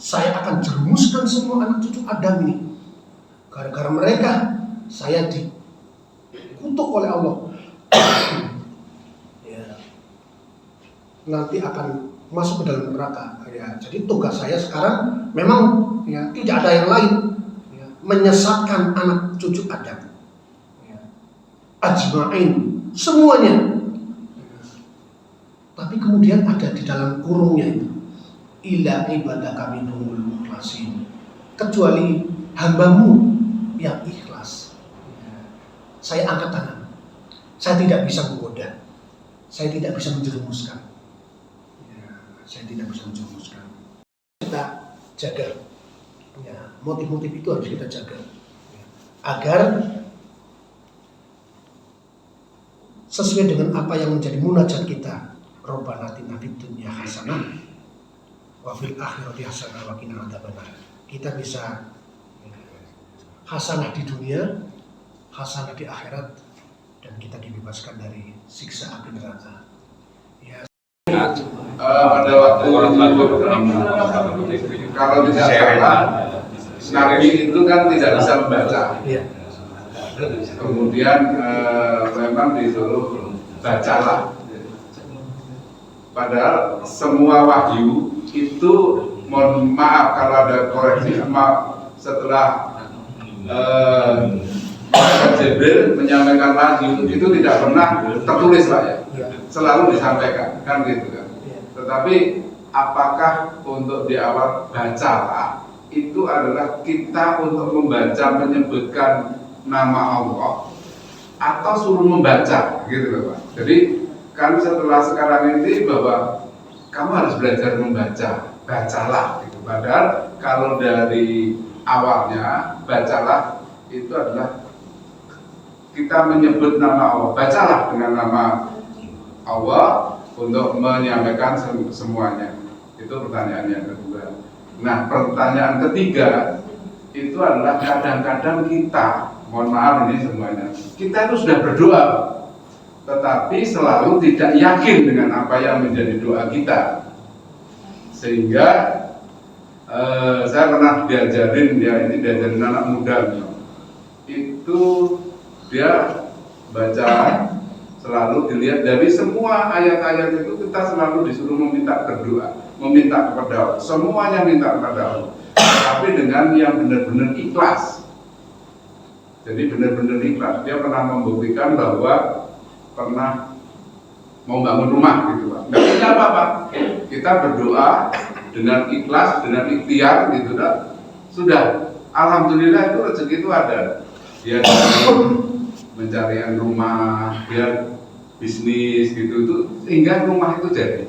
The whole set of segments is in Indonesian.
saya akan jerumuskan semua anak cucu Adam ini. Gara-gara mereka saya dikutuk oleh Allah. Ya, nanti akan masuk ke dalam neraka. Ya, jadi tugas saya sekarang memang ya tidak ada yang lain, ya, menyesatkan anak cucu Adam. Ya, ajma'in, semuanya. Tapi kemudian ada di dalam kurungnya itu, illa ibadaka minhumul mukhlasin, kecuali hambamu yang ikhlas. Saya angkat tangan. Saya tidak bisa menggoda. Saya tidak bisa menjerumuskan. Saya tidak bisa menjerumuskan. Kita jaga. Ya, motif-motif itu harus kita jaga. Agar sesuai dengan apa yang menjadi munajat kita. Rabbana atina fid dunya hasanah wa fil akhirati hasanah wa qina adzabannar. Kita bisa hasanah di dunia, hasanah di akhirat, dan kita dibebaskan dari siksa api neraka. Ya. Pada waktu kalau tidak salah, Nabi itu kan tidak bisa membaca. Ya. Kemudian memang disuruh bacalah. Padahal semua wahyu itu, mohon maaf kalau ada koreksi, maaf, setelah Jibril menyampaikan wahyu itu tidak pernah tertulis Pak ya, selalu disampaikan kan gitu kan. Tetapi apakah untuk di awal bacalah itu adalah kita untuk membaca menyebutkan nama Allah atau suruh membaca gitu loh Pak. Jadi kan setelah sekarang ini bahwa kamu harus belajar membaca, bacalah gitu. Padahal kalau dari awalnya bacalah itu adalah kita menyebut nama Allah, bacalah dengan nama Allah untuk menyampaikan semuanya. Itu pertanyaan yang kedua. Nah, pertanyaan ketiga itu adalah kadang-kadang kita, mohon maaf ini semuanya, kita itu sudah berdoa, tetapi selalu tidak yakin dengan apa yang menjadi doa kita. Sehingga saya pernah diajarin, ya ini diajarin anak muda, itu dia baca selalu dilihat dari semua ayat-ayat itu kita selalu disuruh meminta berdoa, meminta kepada Allah, semuanya minta kepada Allah, tapi dengan yang benar-benar ikhlas. Jadi benar-benar ikhlas. Dia pernah membuktikan bahwa pernah mau bangun rumah gitu Pak. Nggak punya apa-apa. Kita berdoa dengan ikhlas, dengan ikhtiar gitu dah. Sudah. Alhamdulillah itu rezeki itu ada. Dia mencarian rumah, dia bisnis gitu itu sehingga rumah itu jadi.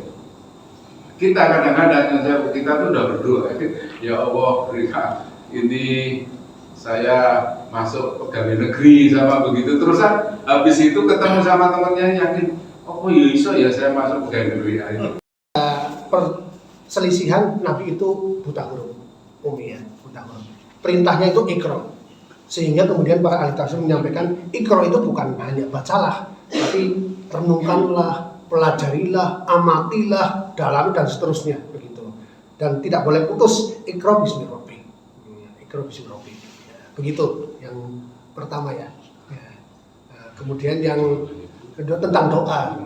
Kita kadang-kadang kita tuh udah berdoa, ya Allah berikan ini saya masuk pegawai negeri sama begitu, terusan habis itu ketemu sama temannya yakin oh ya iso ya saya masuk pegawai negeri itu. Perselisihan Nabi itu buta huruf, ya, buta huruf. Perintahnya itu ikra, sehingga kemudian para ahli tafsir menyampaikan ikra itu bukan hanya bacalah, tapi renungkanlah, pelajarilah, amatilah, dalami dan seterusnya begitu. Dan tidak boleh putus ikra bismi rabbik. Ikra bismi rabbik. Begitu yang pertama ya. Kemudian yang kedua tentang doa,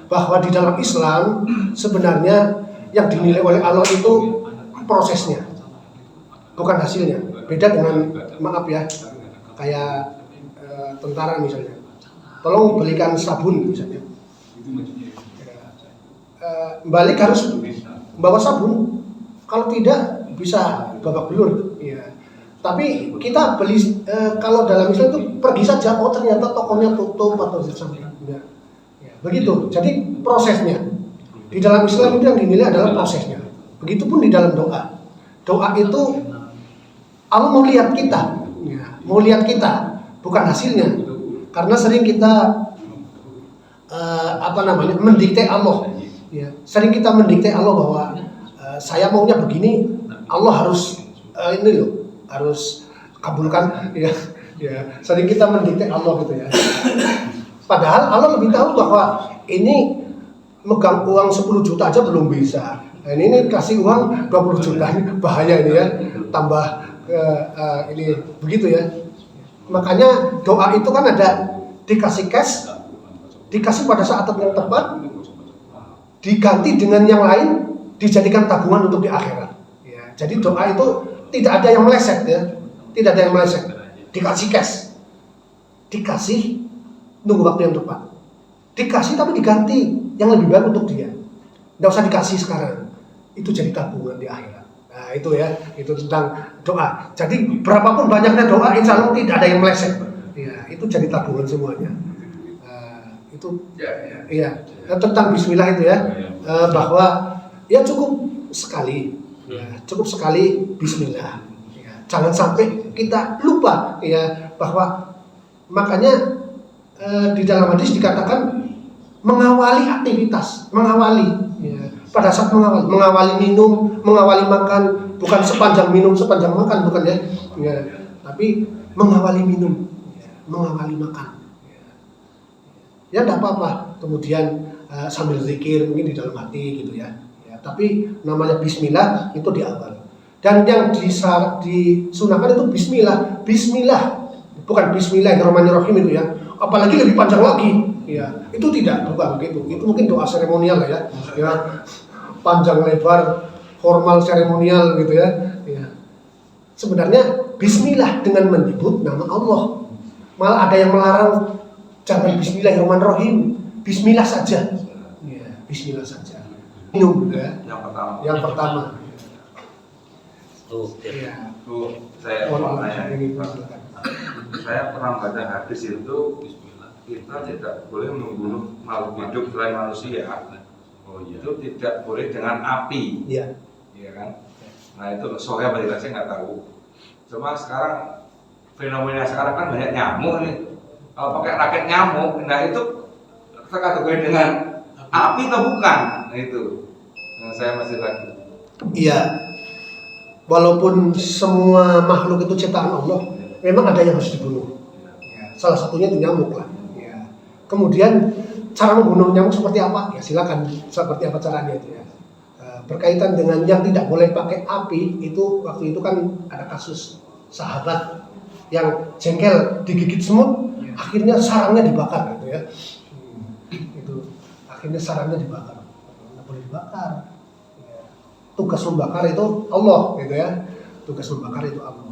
bahwa di dalam Islam sebenarnya yang dinilai oleh Allah itu prosesnya, bukan hasilnya. Beda dengan, maaf ya, kayak tentara misalnya, tolong belikan sabun misalnya, balik harus bawa sabun, kalau tidak bisa babak belur. Ya. Tapi kita beli kalau dalam Islam itu pergi saja, oh ternyata tokonya tutup atau sesuatu. Ya. Begitu. Jadi prosesnya di dalam Islam itu yang dinilai adalah prosesnya. Begitupun di dalam doa. Doa itu Allah mau lihat kita, ya. Mau lihat kita, bukan hasilnya. Karena sering kita mendikte Allah. Ya. Sering kita mendikte Allah bahwa saya maunya begini, Allah harus ini loh. Harus kabulkan ya. Sering kita mendikte Allah gitu ya. Padahal Allah lebih tahu bahwa ini megang uang 10 juta aja belum bisa. Nah, ini kasih uang 20 juta, ini bahaya ini ya, tambah ini begitu ya. Makanya doa itu kan ada dikasih cash, dikasih pada saat yang tepat, diganti dengan yang lain, dijadikan tabungan untuk di akhirat. Ya, jadi doa itu tidak ada yang meleset ya, tidak ada yang meleset. Dikasih cash, dikasih nunggu waktu yang tepat, dikasih tapi diganti yang lebih baik untuk dia. Nggak usah dikasih sekarang, itu jadi tabungan di akhirat. Nah itu ya, itu tentang doa. Jadi berapapun banyaknya doa, insya Allah tidak ada yang meleset. Ya, itu jadi tabungan semuanya. Itu ya tentang Bismillah itu ya, bahwa ya cukup sekali, ya cukup sekali Bismillah. Ya, jangan sampai kita lupa ya, bahwa makanya di dalam hadis dikatakan mengawali aktivitas, mengawali. Ya, pada saat mengawali minum, mengawali makan, bukan sepanjang minum, sepanjang makan, bukan ya, ya tapi mengawali minum, ya, mengawali makan. Ya tidak apa-apa, kemudian sambil zikir mungkin di dalam hati gitu ya. Ya tapi namanya Bismillah itu di awal. Dan yang disunahkan itu Bismillah, Bismillah, bukan Bismillahirrahmanirrahim itu ya. Apalagi lebih panjang lagi. Ya, itu bukan begitu. Itu mungkin doa seremonial lah ya. Ya, panjang lebar, formal seremonial gitu ya. Ya. Sebenarnya Bismillah dengan menyebut nama Allah. Malah ada yang melarang jangan Bismillahirrahmanirrahim, Bismillah saja. Ya, Bismillah saja. Minum ya. Yang pertama. Ya. Saya mau nanya. Saya pernah baca hadis itu kita tidak boleh membunuh makhluk hidup selain manusia. Itu tidak boleh dengan api. Iya. Iya kan? Nah itu soalnya balik saya nggak tahu. Cuma sekarang fenomena sekarang kan banyak nyamuk nih. Kalau pakai raket nyamuk, nah itu terkategori dengan api atau bukan? Nah itu yang saya masih ragu. Iya. Walaupun semua makhluk itu ciptaan Allah, memang ada yang harus dibunuh. Ya, salah satunya itu nyamuk lah. Ya. Kemudian cara membunuh nyamuk seperti apa? Ya silakan, seperti apa caranya itu ya. Berkaitan dengan yang tidak boleh pakai api, itu waktu itu kan ada kasus sahabat yang jengkel digigit semut, akhirnya sarangnya dibakar gitu ya. Itu akhirnya sarangnya dibakar. Nggak boleh dibakar. Tugas membakar itu Allah gitu ya. Tugas membakar itu Allah.